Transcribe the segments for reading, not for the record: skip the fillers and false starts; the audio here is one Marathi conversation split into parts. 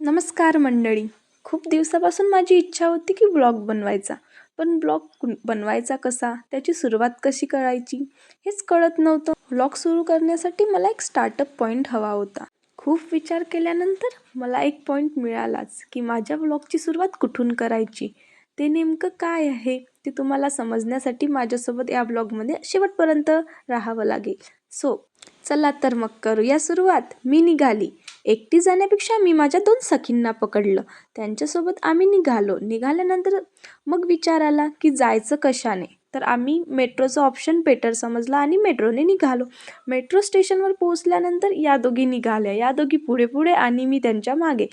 नमस्कार मंडळी. खूप दिवसापासून माझी इच्छा होती की ब्लॉग बनवायचा. पण ब्लॉग बनवायचा कसा, त्याची सुरुवात कशी करायची हेच कळत नव्हतं. ब्लॉग सुरू करण्यासाठी मला एक स्टार्टअप पॉईंट हवा होता. खूप विचार केल्यानंतर मला एक पॉईंट मिळालाच की माझ्या ब्लॉगची सुरुवात कुठून करायची. ते नेमकं काय आहे ते तुम्हाला समजण्यासाठी माझ्यासोबत या ब्लॉगमध्ये शेवटपर्यंत राहावं लागेल. चला तर मग करूया सुरुवात. मी निघाली. एकटी जाण्यापेक्षा मी माझ्या 2 सखींना पकडलं. त्यांच्यासोबत आम्ही निघाल्यानंतर मग विचार आला की जायचं कशाने. तर आम्ही मेट्रोचा ऑप्शन बेटर समजला आणि मेट्रोने निघालो. मेट्रो स्टेशनवर पोहोचल्यानंतर या दोघी निघाल्या. या दोघी पुढे पुढे आणि मी त्यांच्या मागे.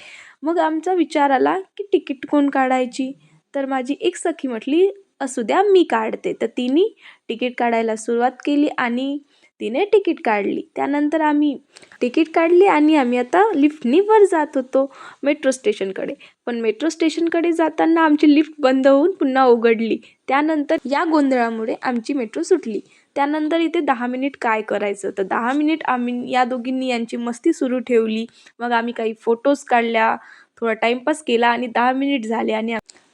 मग आमचा विचार आला की तिकीट कोण काढायची. तर माझी एक सखी म्हटली असू द्या मी काढते. तर तिने तिकीट काढायला सुरुवात केली आणि तिने तिकीट काढली. त्यानंतर आम्ही तिकीट काढली आणि आम्ही आता लिफ्टनी वर जात होतो मेट्रो स्टेशनकडे. पण मेट्रो स्टेशनकडे जाताना आमची लिफ्ट बंद होऊन पुन्हा उघडली. त्यानंतर या गोंधळामुळे आमची मेट्रो सुटली. त्यानंतर इथे 10 मिनिट काय करायचं, तर 10 मिनिट आम्ही या दोघींनी यांची मस्ती सुरू ठेवली. मग आम्ही काही फोटोज काढल्या, थोडा टाईमपास केला आणि 10 मिनिट झाले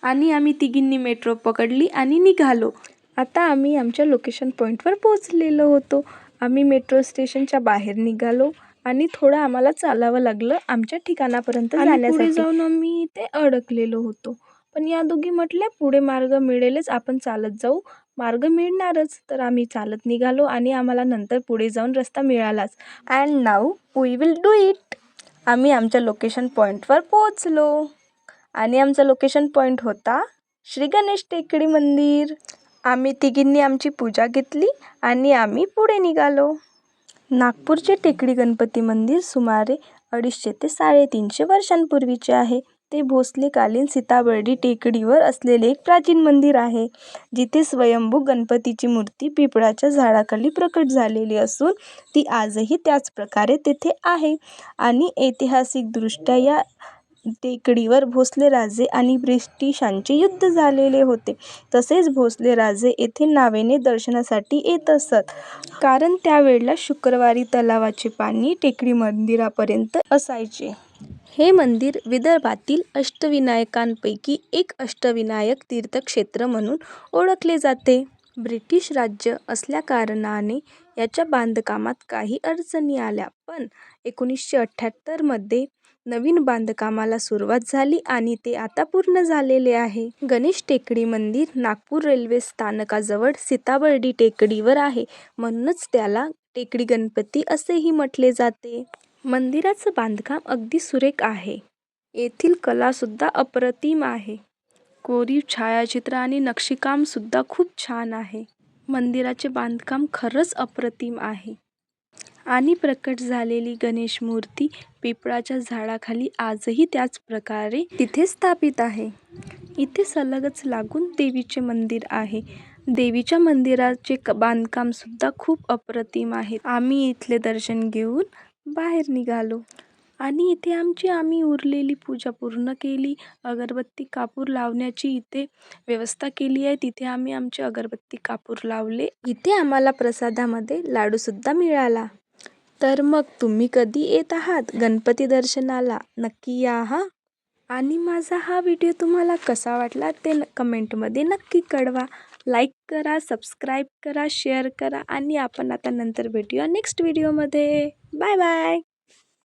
आणि आम्ही तिघींनी मेट्रो पकडली आणि निघालो. आता आम्ही आमच्या लोकेशन पॉईंटवर पोहोचलेलो होतो. आम्ही मेट्रो स्टेशनच्या बाहेर निघालो आणि थोडं आम्हाला चालावं लागलं आमच्या ठिकाणापर्यंत जाण्यासाठी. पुढे जाऊन आम्ही इथे अडकलेलो होतो. पण या दोघी म्हटल्या पुढे मार्ग मिळेलच, आपण चालत जाऊ. मार्ग मिळणारच. तर आम्ही चालत निघालो आणि आम्हाला नंतर पुढे जाऊन रस्ता मिळालाच. And now we will do it. आम्ही आमच्या लोकेशन पॉईंटवर पोहोचलो आणि आमचा लोकेशन पॉईंट होता श्री गणेश टेकडी मंदिर. आम्ही तिघींनी आमची पूजा घेतली आणि आम्ही पुढे निघालो. नागपूरचे टेकडी गणपती मंदिर सुमारे 250 ते 350 वर्षांपूर्वीचे आहे. ते भोसलेकालीन सीताबर्डी टेकडीवर असलेले एक प्राचीन मंदिर आहे, जिथे स्वयंभू गणपतीची मूर्ती पिंपळाच्या झाडाखाली प्रकट झालेली असून ती आजही त्याच प्रकारे तेथे आहे. आणि ऐतिहासिकदृष्ट्या या टेकडीवर भोसले राजे आणि ब्रिटिशांचे युद्ध झालेले होते. तसेच भोसले राजे येथे नावेने दर्शनासाठी येत असत, कारण त्यावेळेला शुक्रवारी तलावाचे पाणी टेकडी मंदिरापर्यंत असायचे. हे मंदिर विदर्भातील अष्टविनायकांपैकी एक अष्टविनायक तीर्थक्षेत्र म्हणून ओळखले जाते. ब्रिटिश राज्य असल्याकारणाने याच्या बांधकामात काही अडचणी आल्या, पण 1978 मध्ये नवीन बांधकामाला सुरुवात झाली आणि ते आता पूर्ण झालेले आहे. गणेश टेकडी मंदिर नागपूर रेल्वे स्थानकाजवळ सीताबर्डी टेकडीवर आहे, म्हणूनच त्याला टेकडी गणपती असेही म्हटले जाते. मंदिराचं बांधकाम अगदी सुरेख आहे. येथील कलासुद्धा अप्रतिम आहे. कोरीव छायाचित्र आणि नक्षीकामसुद्धा खूप छान आहे. मंदिराचे बांधकाम खरंच अप्रतिम आहे. आणि प्रकट झालेली गणेश मूर्ती पिंपळाच्या झाडाखाली आजही त्याच प्रकारे तिथे स्थापित आहे. इथे सलगच लागून देवीचे मंदिर आहे. देवीच्या मंदिराचे बांधकामसुद्धा खूप अप्रतिम आहे. आम्ही इथले दर्शन घेऊन बाहेर निघालो आणि इथे आम्ही उरलेली पूजा पूर्ण केली. अगरबत्ती कापूर लावण्याची इथे व्यवस्था केली आहे. तिथे आम्ही आमचे अगरबत्ती कापूर लावले. इथे आम्हाला प्रसादामध्ये लाडूसुद्धा मिळाला. तर मग तुम्ही कधी येत आहात गणपती दर्शनाला, नक्की या हा. आणि माझा हा व्हिडिओ तुम्हाला कसा वाटला ते कमेंटमध्ये नक्की कळवा. लाईक करा, सबस्क्राईब करा, शेअर करा आणि आपण आता नंतर भेटूया नेक्स्ट व्हिडिओमध्ये. Bye bye.